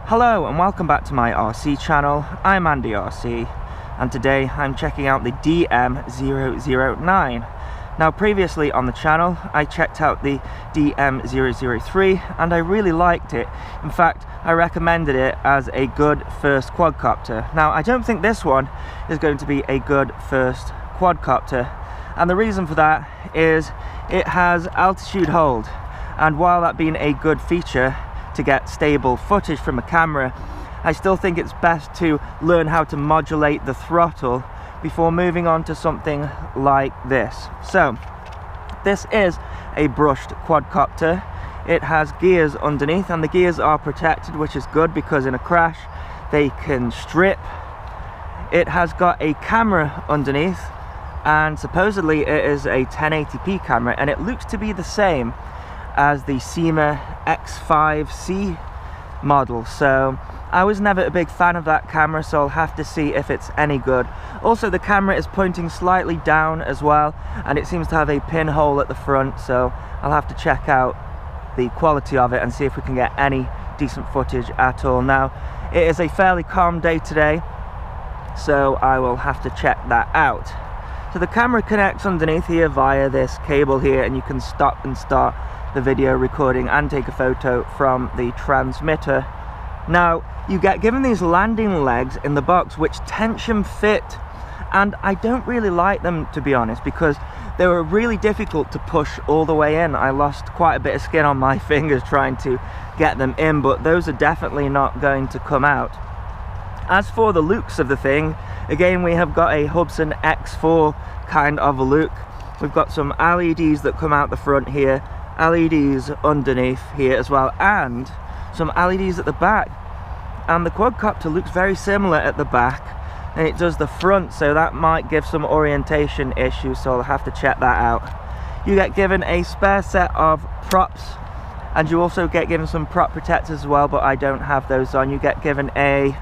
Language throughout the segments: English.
Hello and welcome back to my RC channel. I'm AndyRC and today I'm checking out the DM009. Now previously on the channel I checked out the DM003 and I really liked it. In fact, I recommended it as a good first quadcopter. Now I don't think this one is going to be a good first quadcopter, and the reason for that is it has altitude hold, and while that being a good feature to get stable footage from a camera, I still think it's best to learn how to modulate the throttle before moving on to something like this. So this is a brushed quadcopter. It has gears underneath and the gears are protected, which is good because in a crash they can strip. It has got a camera underneath and supposedly it is a 1080p camera, and it looks to be the same as the Syma X5C model. So I was never a big fan of that camera, so I'll have to see if it's any good. Also, the camera is pointing slightly down as well, and it seems to have a pinhole at the front, so I'll have to check out the quality of it and see if we can get any decent footage at all. Now, it is a fairly calm day today, so I will have to check that out. So the camera connects underneath here via this cable here, and you can stop and start the video recording and take a photo from the transmitter. Now you get given these landing legs in the box which tension fit, and I don't really like them, to be honest, because they were really difficult to push all the way in. I lost quite a bit of skin on my fingers trying to get them in, but those are definitely not going to come out. As for the looks of the thing, again we have got a Hubsan X4 kind of a look. We've got some LEDs that come out the front here, LEDs underneath here as well, and some LEDs at the back. And the quadcopter looks very similar at the back and it does the front, so that might give some orientation issues, so I'll have to check that out. You get given a spare set of props, and you also get given some prop protectors as well, but I don't have those on. You get given a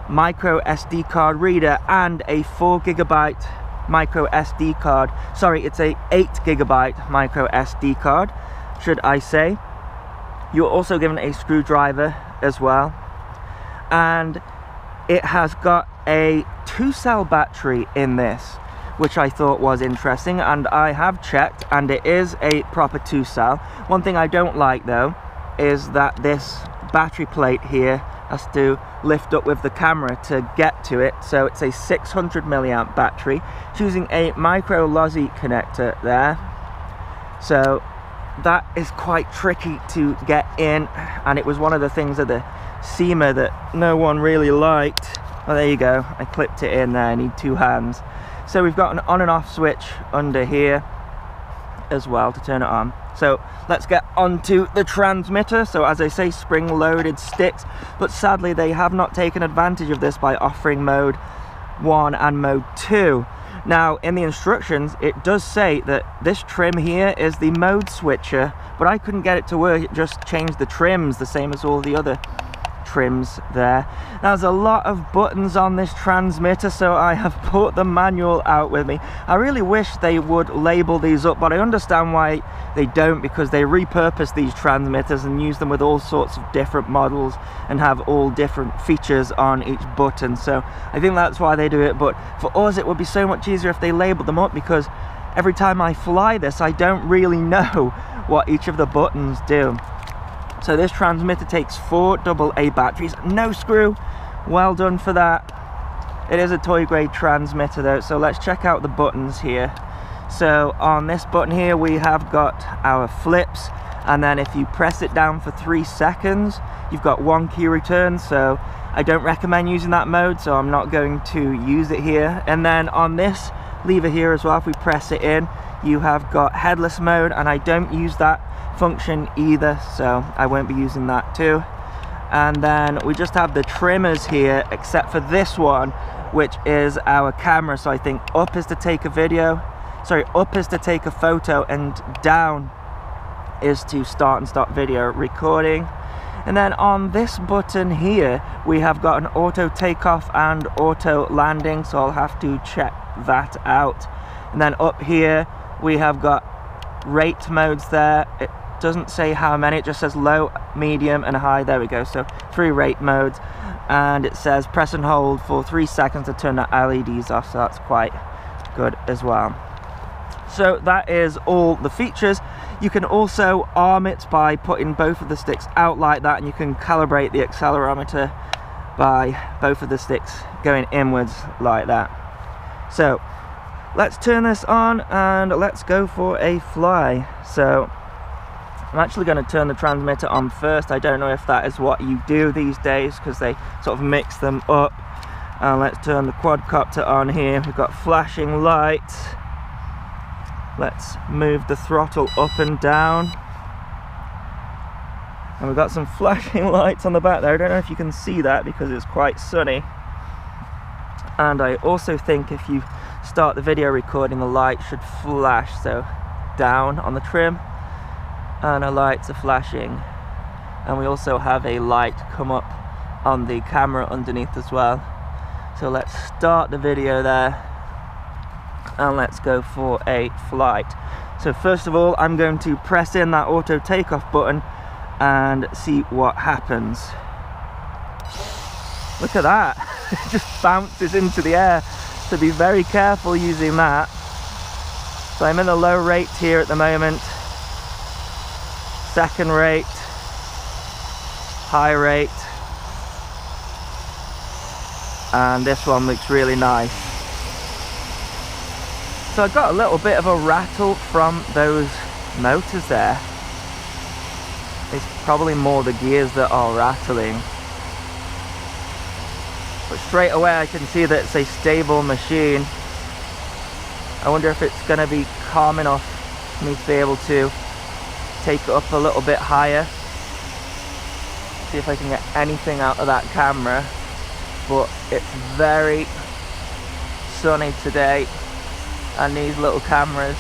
micro SD card reader and a 4GB micro SD card. Sorry, it's a 8GB micro SD card, should I say. You're also given a screwdriver as well, and it has got a 2-cell battery in this, which I thought was interesting, and I have checked and it is a proper 2-cell. One thing I don't like though is that this battery plate here has to lift up with the camera to get to it, so it's a 600 milliamp battery, choosing a micro Lozi connector there, so that is quite tricky to get in, and it was one of the things of the Syma that no one really liked. Well, there you go, I clipped it in there. I need 2 hands. So we've got an on and off switch under here as well to turn it on. So let's get onto the transmitter. So as I say, spring loaded sticks, but sadly they have not taken advantage of this by offering mode 1 and mode 2. Now in the instructions it does say that this trim here is the mode switcher, but I couldn't get it to work. It just changed the trims the same as all the other trims there. Now, there's a lot of buttons on this transmitter, so I have brought the manual out with me. I really wish they would label these up, but I understand why they don't, because they repurpose these transmitters and use them with all sorts of different models and have all different features on each button, so I think that's why they do it. But for us it would be so much easier if they labeled them up, because every time I fly this I don't really know what each of the buttons do. So this transmitter takes 4 AA batteries, no screw, well done for that. It is a toy grade transmitter though, so let's check out the buttons here. So on this button here we have got our flips, and then if you press it down for 3 seconds you've got 1 key return, so I don't recommend using that mode, so I'm not going to use it here. And then on this lever here as well, if we press it in, you have got headless mode, and I don't use that function either, so I won't be using that too. And then we just have the trimmers here, except for this one, which is our camera. So I think up is to take a video, sorry, up is to take a photo, and down is to start and stop video recording. And then on this button here we have got an auto takeoff and auto landing, so I'll have to check that out. And then up here we have got rate modes there. doesn't say how many, it just says low, medium and high. There we go, so 3 rate modes, and it says press and hold for 3 seconds to turn the LEDs off, so that's quite good as well. So that is all the features. You can also arm it by putting both of the sticks out like that, and you can calibrate the accelerometer by both of the sticks going inwards like that. So let's turn this on and let's go for a fly. So I'm actually going to turn the transmitter on first. I don't know if that is what you do these days because they sort of mix them up. And let's turn the quadcopter on here. We've got flashing lights. Let's move the throttle up and down. And we've got some flashing lights on the back there. I don't know if you can see that because it's quite sunny. And I also think if you start the video recording, the light should flash, so down on the trim, and the lights are flashing. And we also have a light come up on the camera underneath as well. So let's start the video there and let's go for a flight. So first of all, I'm going to press in that auto takeoff button and see what happens. Look at that. It just bounces into the air, so be very careful using that. So I'm in the low rate here at the moment, second rate, high rate, and this one looks really nice. So I got a little bit of a rattle from those motors there. It's probably more the gears that are rattling. But straight away I can see that it's a stable machine. I wonder if it's going to be calm enough for me to be able to take it up a little bit higher. See if I can get anything out of that camera. But it's very sunny today, and these little cameras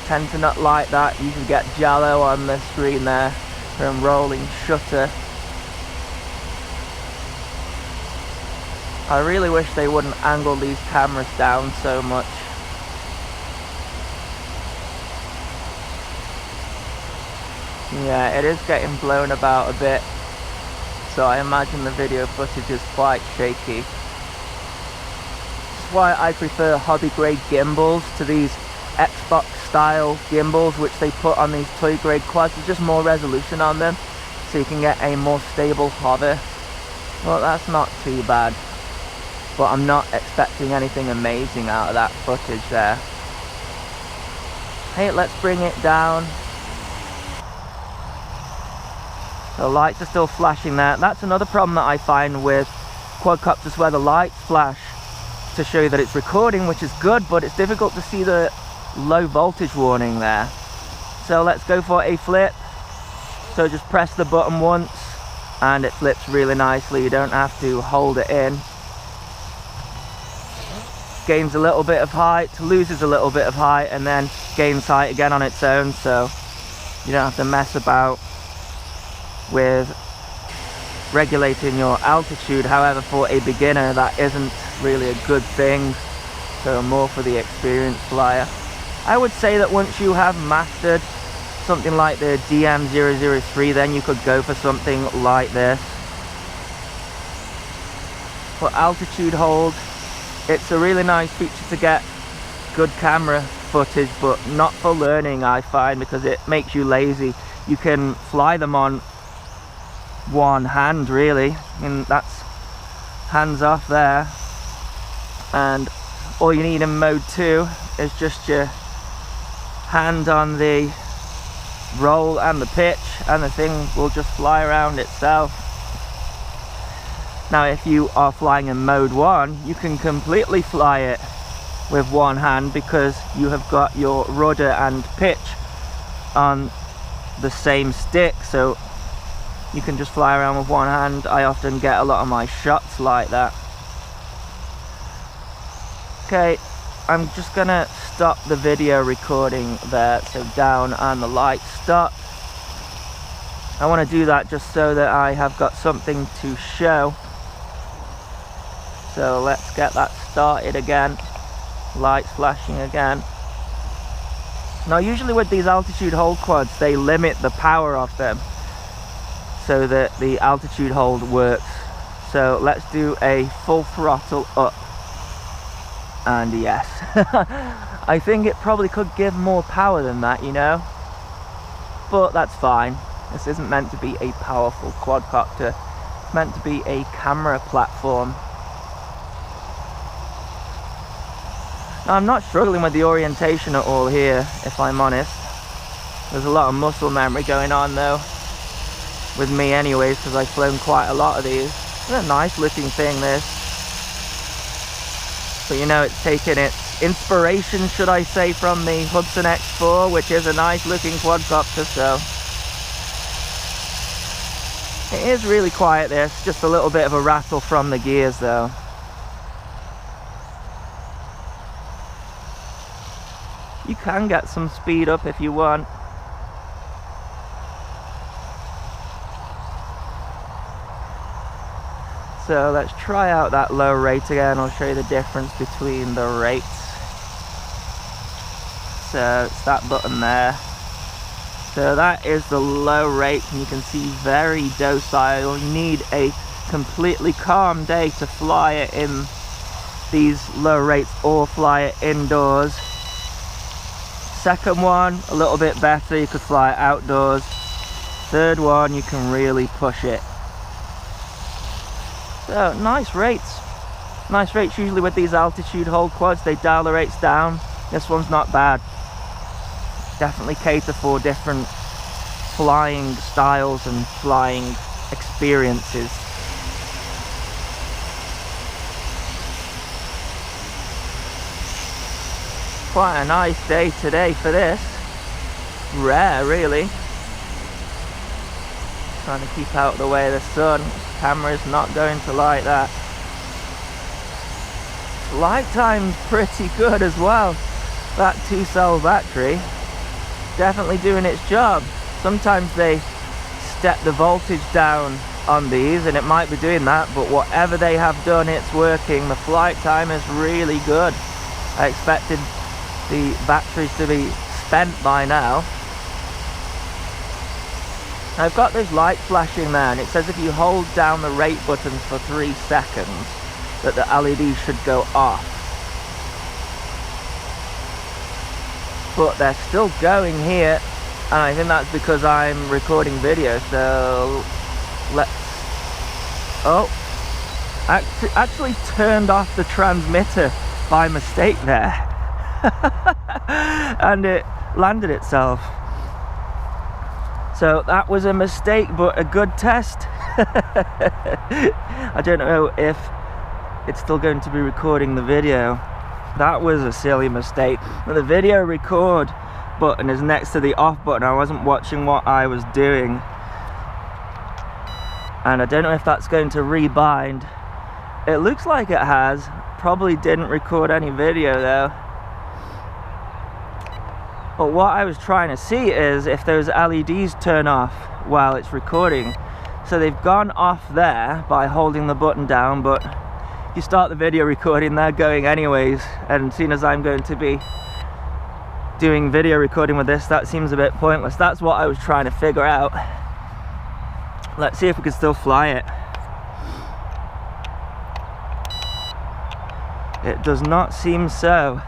tend to not like that. You can get jello on the screen there from rolling shutter. I really wish they wouldn't angle these cameras down so much. Yeah, it is getting blown about a bit, so I imagine the video footage is quite shaky. That's why I prefer hobby grade gimbals to these Xbox style gimbals which they put on these toy grade quads. There's just more resolution on them, so you can get a more stable hover. Well, that's not too bad, but I'm not expecting anything amazing out of that footage there. Hey, let's bring it down. The lights are still flashing there. That's another problem that I find with quadcopters, where the lights flash to show you that it's recording, which is good, but it's difficult to see the low voltage warning there. So let's go for a flip. So just press the button once and it flips really nicely. You don't have to hold it in. Gains a little bit of height, loses a little bit of height, and then gains height again on its own, so you don't have to mess about with regulating your altitude. However, for a beginner that isn't really a good thing, so more for the experienced flyer. I would say that once you have mastered something like the DM003, then you could go for something like this. For altitude hold, it's a really nice feature to get good camera footage, but not for learning, I find, because it makes you lazy. You can fly them on one hand, really, and that's hands off there, and all you need in mode 2 is just your hand on the roll and the pitch, and the thing will just fly around itself. Now if you are flying in mode 1, you can completely fly it with one hand because you have got your rudder and pitch on the same stick, so you can just fly around with one hand. I often get a lot of my shots like that. Okay, I'm just gonna stop the video recording there, so down and the light stop. I want to do that just so that I have got something to show. So let's get that started again. Lights flashing again. Now usually with these altitude hold quads, they limit the power of them so that the altitude hold works. So let's do a full throttle up. And yes, I think it probably could give more power than that, you know, but that's fine. This isn't meant to be a powerful quadcopter, it's meant to be a camera platform. Now, I'm not struggling with the orientation at all here, if I'm honest. There's a lot of muscle memory going on though, with me anyways, because I've flown quite a lot of these. It's a nice looking thing, this. But you know, it's taken its inspiration, should I say, from the Hudson X4, which is a nice looking quadcopter, so. It is really quiet, this, just a little bit of a rattle from the gears though. You can get some speed up if you want. So let's try out that low rate again. I'll show you the difference between the rates. So it's that button there. So that is the low rate, and you can see very docile. You need a completely calm day to fly it in these low rates or fly it indoors. Second one, a little bit better, you could fly it outdoors. Third one, you can really push it. So, nice rates. Nice rates. Usually with these altitude hold quads, they dial the rates down. This one's not bad. Definitely cater for different flying styles and flying experiences. Quite a nice day today for this. Rare, really. Trying to keep out of the way of the sun. Camera's not going to like that. Light time's pretty good as well. That 2-cell battery definitely doing its job. Sometimes they step the voltage down on these and it might be doing that, but whatever they have done, it's working. The flight time is really good. I expected the batteries to be spent by now. I've got those lights flashing there, and it says if you hold down the rate button for 3 seconds that the LED should go off. But they're still going here, and I think that's because I'm recording video. So let's, oh, actually turned off the transmitter by mistake there. And it landed itself. So that was a mistake, but a good test. I don't know if it's still going to be recording the video. That was a silly mistake. But the video record button is next to the off button. I wasn't watching what I was doing, and I don't know if that's going to rebind. It looks like it has. Probably didn't record any video though. But what I was trying to see is if those LEDs turn off while it's recording. So they've gone off there by holding the button down, but you start the video recording, they're going anyways. And seeing as I'm going to be doing video recording with this, that seems a bit pointless. That's what I was trying to figure out. Let's see if we can still fly it. It does not seem so.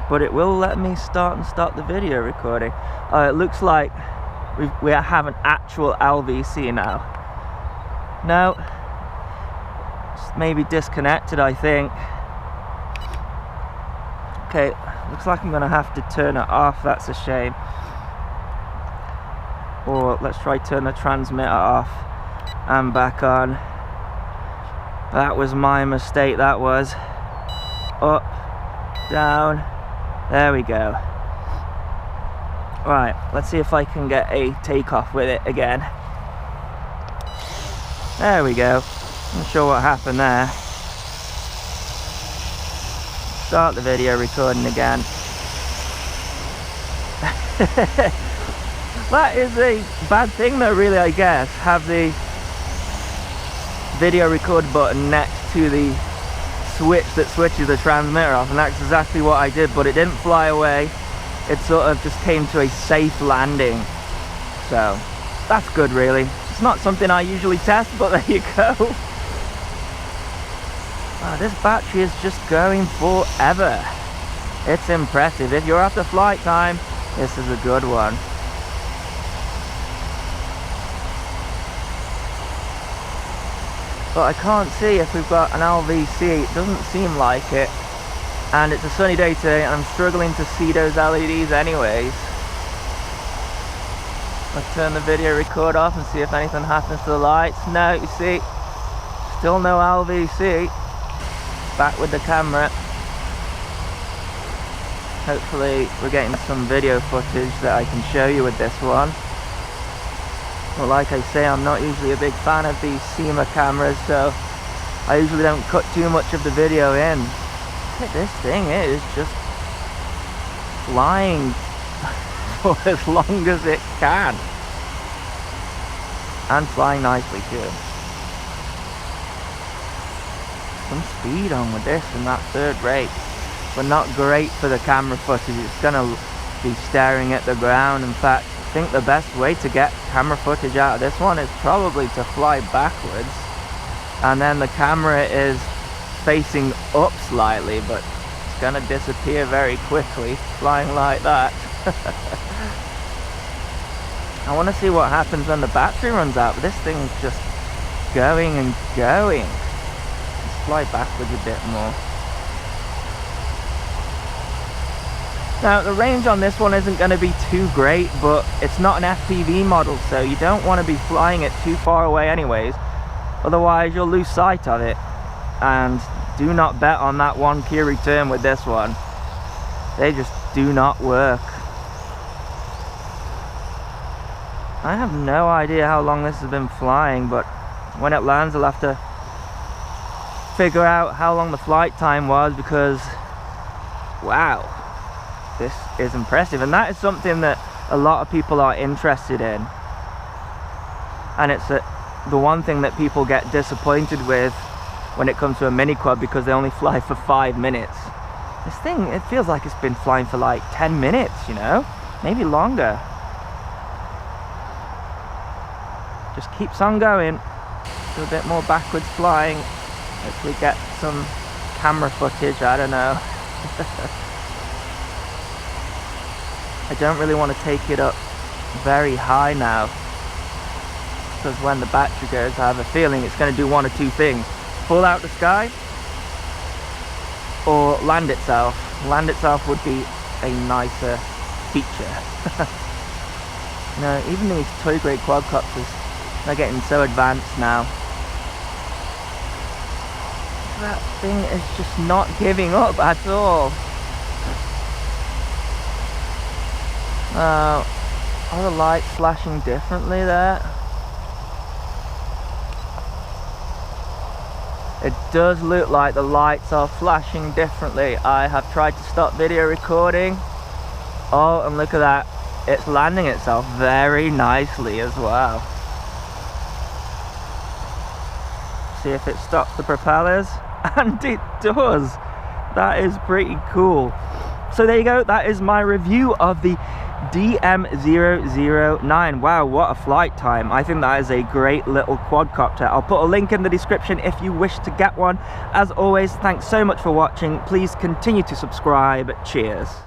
But it will let me start and stop the video recording. It looks like we have an actual LVC now. No, it's maybe disconnected, I think. Okay, looks like I'm gonna have to turn it off. That's a shame. Or let's try turn the transmitter off and back on. That was my mistake, that was. Up, down. There we go. Right, let's see if I can get a takeoff with it again. There we go. I'm not sure what happened there. Start the video recording again. That is a bad thing though, really, I guess. Have the video record button next to the switch that switches the transmitter off, and that's exactly what I did, but it didn't fly away. It sort of just came to a safe landing. So that's good, really. It's not something I usually test, but there you go. Oh, this battery is just going forever. It's impressive. If you're after flight time, this is a good one. But I can't see if we've got an LVC. It doesn't seem like it. And it's a sunny day today, and I'm struggling to see those LEDs anyways. Let's turn the video record off and see if anything happens to the lights. No, you see, still no LVC. Back with the camera. Hopefully we're getting some video footage that I can show you with this one. Well, like I say, I'm not usually a big fan of these SEMA cameras, so I usually don't cut too much of the video in. Look at this thing, it is just flying for as long as it can. And flying nicely too. Some speed on with this and that third rate, but not great for the camera footage. It's gonna be staring at the ground. In fact, I think the best way to get camera footage out of this one is probably to fly backwards, and then the camera is facing up slightly, but it's gonna disappear very quickly flying like that. I want to see what happens when the battery runs out, but this thing's just going and going. Let's fly backwards a bit more. Now, the range on this one isn't going to be too great, but it's not an FPV model, so you don't want to be flying it too far away anyways, otherwise you'll lose sight of it. And do not bet on that 1 key return with this one. They just do not work. I have no idea how long this has been flying, but when it lands I'll have to figure out how long the flight time was, because wow, this is impressive. And that is something that a lot of people are interested in, and it's the one thing that people get disappointed with when it comes to a mini quad, because they only fly for 5 minutes. This thing, it feels like it's been flying for like 10 minutes, you know, maybe longer. Just keeps on going. Do a bit more backwards flying. Hopefully get some camera footage, I don't know. I don't really want to take it up very high now, because when the battery goes, I have a feeling it's going to do one or two things. Fall out the sky, or land itself. Land itself would be a nicer feature. You know, even these toy grade quadcopters, they're getting so advanced now. That thing is just not giving up at all. Are the lights flashing differently there? It does look like the lights are flashing differently. I have tried to stop video recording. Oh, and look at that. It's landing itself very nicely as well. See if it stops the propellers. And it does. That is pretty cool. So there you go. That is my review of the DM009. Wow, what a flight time. I think that is a great little quadcopter. I'll put a link in the description if you wish to get one. As always, thanks so much for watching. Please continue to subscribe. Cheers.